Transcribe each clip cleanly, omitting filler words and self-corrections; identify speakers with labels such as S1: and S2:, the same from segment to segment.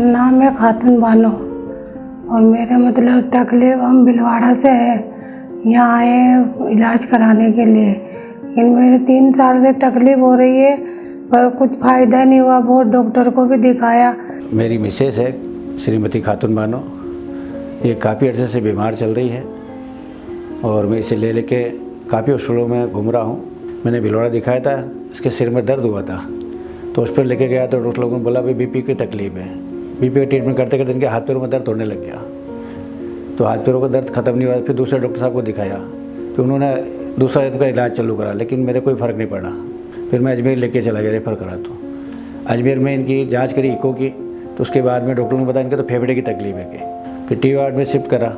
S1: नाम है खातून बानो और मेरे मतलब तकलीफ हम भिलवाड़ा से है, यहाँ आए इलाज कराने के लिए। लेकिन मेरे 3 साल से तकलीफ़ हो रही है पर कुछ फ़ायदा नहीं हुआ, बहुत डॉक्टर को भी दिखाया।
S2: मेरी मिसेस है श्रीमती खातून बानो, ये काफ़ी अर्से से बीमार चल रही है और मैं इसे ले लेके काफ़ी हॉस्पिटलों में घूम रहा हूँ। मैंने भिलवाड़ा दिखाया था, इसके सिर में दर्द हुआ था तो हॉस्पिटल लेके गया तो डॉक्टर लोगों ने बोला भाई बीपी की तकलीफ़ है। बीपी का ट्रीटमेंट करते करते इनके हाथ पैरों में दर्द होने लग गया, तो हाथ पैरों का दर्द ख़त्म नहीं हुआ। फिर दूसरे डॉक्टर साहब को दिखाया, फिर उन्होंने दूसरा इनका इलाज चालू करा, लेकिन मेरे कोई फ़र्क नहीं पड़ा। फिर मैं अजमेर लेके चला गया, रेफ़र करा तो अजमेर में इनकी जांच करी इको की, तो उसके बाद में डॉक्टर ने बताया इनका तो फेफड़े की तकलीफ़ है कि। फिर टी वार्ड में शिफ्ट करा,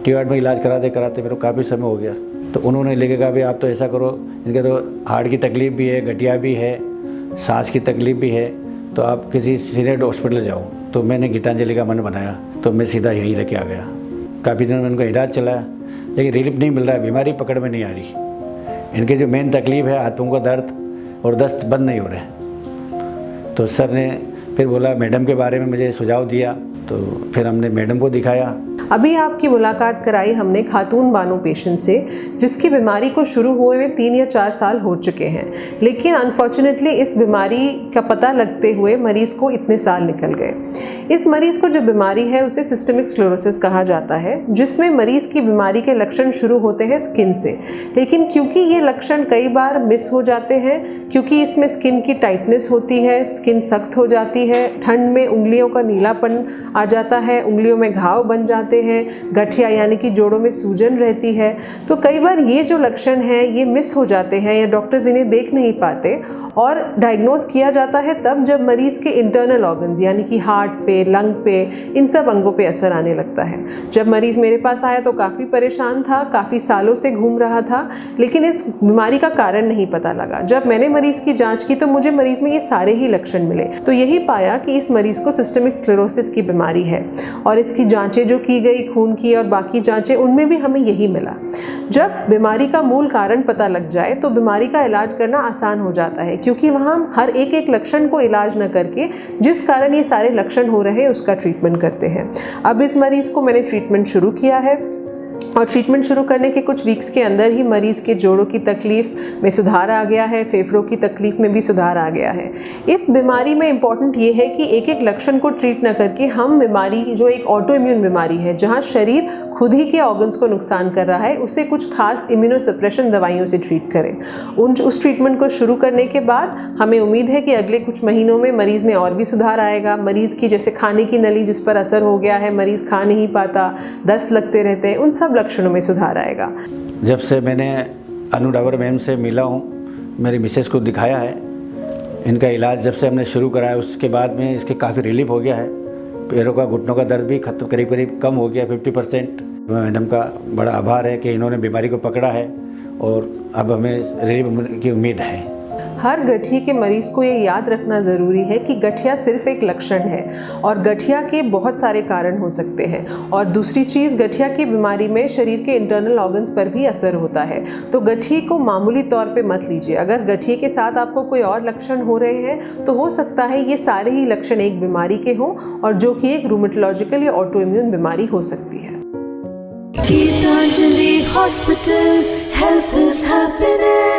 S2: टी वार्ड में इलाज कराते कराते मेरे को काफ़ी समय हो गया। तो उन्होंने लेके कहा भाई आप तो ऐसा करो, इनके तो हार्ट की तकलीफ़ भी है, गठिया भी है, सांस की तकलीफ़ भी है, तो आप किसी सीनियर हॉस्पिटल जाओ। तो मैंने गीतांजलि का मन बनाया तो मैं सीधा यहीं लेके आ गया। काफ़ी दिनों में इनका इलाज चलाया लेकिन रिलीफ नहीं मिल रहा है, बीमारी पकड़ में नहीं आ रही। इनकी जो मेन तकलीफ़ है हाथ पाँव का दर्द और दस्त बंद नहीं हो रहे। तो सर ने फिर बोला मैडम के बारे में मुझे सुझाव दिया, तो फिर हमने मैडम को दिखाया।
S3: अभी आपकी मुलाकात कराई हमने खातून बानो पेशेंट से, जिसकी बीमारी को शुरू हुए में 3 या 4 साल हो चुके हैं, लेकिन अनफॉर्चुनेटली इस बीमारी का पता लगते हुए मरीज़ को इतने साल निकल गए। इस मरीज़ को जो बीमारी है उसे सिस्टमिक स्क्लेरोसिस कहा जाता है, जिसमें मरीज़ की बीमारी के लक्षण शुरू होते हैं स्किन से, लेकिन क्योंकि ये लक्षण कई बार मिस हो जाते हैं, क्योंकि इसमें स्किन की टाइटनेस होती है, स्किन सख्त हो जाती है, ठंड में उंगलियों का नीलापन आ जाता है, उंगलियों में घाव बन जाते हैं, गठिया यानी कि जोड़ों में सूजन रहती है। तो कई बार ये जो लक्षण हैं ये मिस हो जाते हैं या डॉक्टर्स इन्हें देख नहीं पाते और डायग्नोज किया जाता है तब जब मरीज़ के इंटरनल ऑर्गन्स यानी कि हार्ट पे, लंग पे, इन सब अंगों पे असर आने लगता है। जब मरीज़ मेरे पास आया तो काफ़ी परेशान था, काफ़ी सालों से घूम रहा था, लेकिन इस बीमारी का कारण नहीं पता लगा। जब मैंने मरीज़ की जांच की तो मुझे मरीज़ में ये सारे ही लक्षण मिले, तो यही पाया कि इस मरीज़ को सिस्टमिक स्क्लेरोसिस की बीमारी है। और इसकी जाँचें जो की गई खून की और बाकी जाँचें, उनमें भी हमें यही मिला। जब बीमारी का मूल कारण पता लग जाए तो बीमारी का इलाज करना आसान हो जाता है, क्योंकि वहाँ हम हर एक लक्षण को इलाज न करके जिस कारण ये सारे लक्षण हो रहे हैं उसका ट्रीटमेंट करते हैं। अब इस मरीज़ को मैंने ट्रीटमेंट शुरू किया है और ट्रीटमेंट शुरू करने के कुछ वीक्स के अंदर ही मरीज़ के जोड़ों की तकलीफ़ में सुधार आ गया है, फेफड़ों की तकलीफ़ में भी सुधार आ गया है। इस बीमारी में इम्पॉर्टेंट ये है कि एक लक्षण को ट्रीट न करके हम बीमारी जो एक ऑटो इम्यून बीमारी है, जहाँ शरीर खुद ही के ऑर्गन्स को नुकसान कर रहा है, उसे कुछ खास इम्यूनोसप्रेशन दवाइयों से ट्रीट करें। उस ट्रीटमेंट को शुरू करने के बाद हमें उम्मीद है कि अगले कुछ महीनों में मरीज़ में और भी सुधार आएगा। मरीज़ की जैसे खाने की नली जिस पर असर हो गया है, मरीज़ खा नहीं पाता, दस्त लगते रहते हैं, उन सब लक्षणों में सुधार आएगा।
S2: जब से मैंने अनु डाबर मैम से मिला हूँ, मेरी मिसेस को दिखाया है, इनका इलाज जब से हमने शुरू कराया उसके बाद में इसके काफ़ी रिलीफ हो गया है। पैरों का घुटनों का दर्द भी खत्म करीब करीब कम हो गया 50%। मैडम का बड़ा आभार है कि इन्होंने बीमारी को पकड़ा है और अब हमें रिलीफ की उम्मीद है।
S3: हर गठिया के मरीज़ को ये याद रखना ज़रूरी है कि गठिया सिर्फ एक लक्षण है और गठिया के बहुत सारे कारण हो सकते हैं। और दूसरी चीज़, गठिया की बीमारी में शरीर के इंटरनल ऑर्गन्स पर भी असर होता है, तो गठिए को मामूली तौर पे मत लीजिए। अगर गठिए के साथ आपको कोई और लक्षण हो रहे हैं तो हो सकता है ये सारे ही लक्षण एक बीमारी के हों, और जो कि एक रूमेटोलॉजिकल या ऑटो इम्यून बीमारी हो सकती है।
S4: Gitanjali hospital, health is happiness.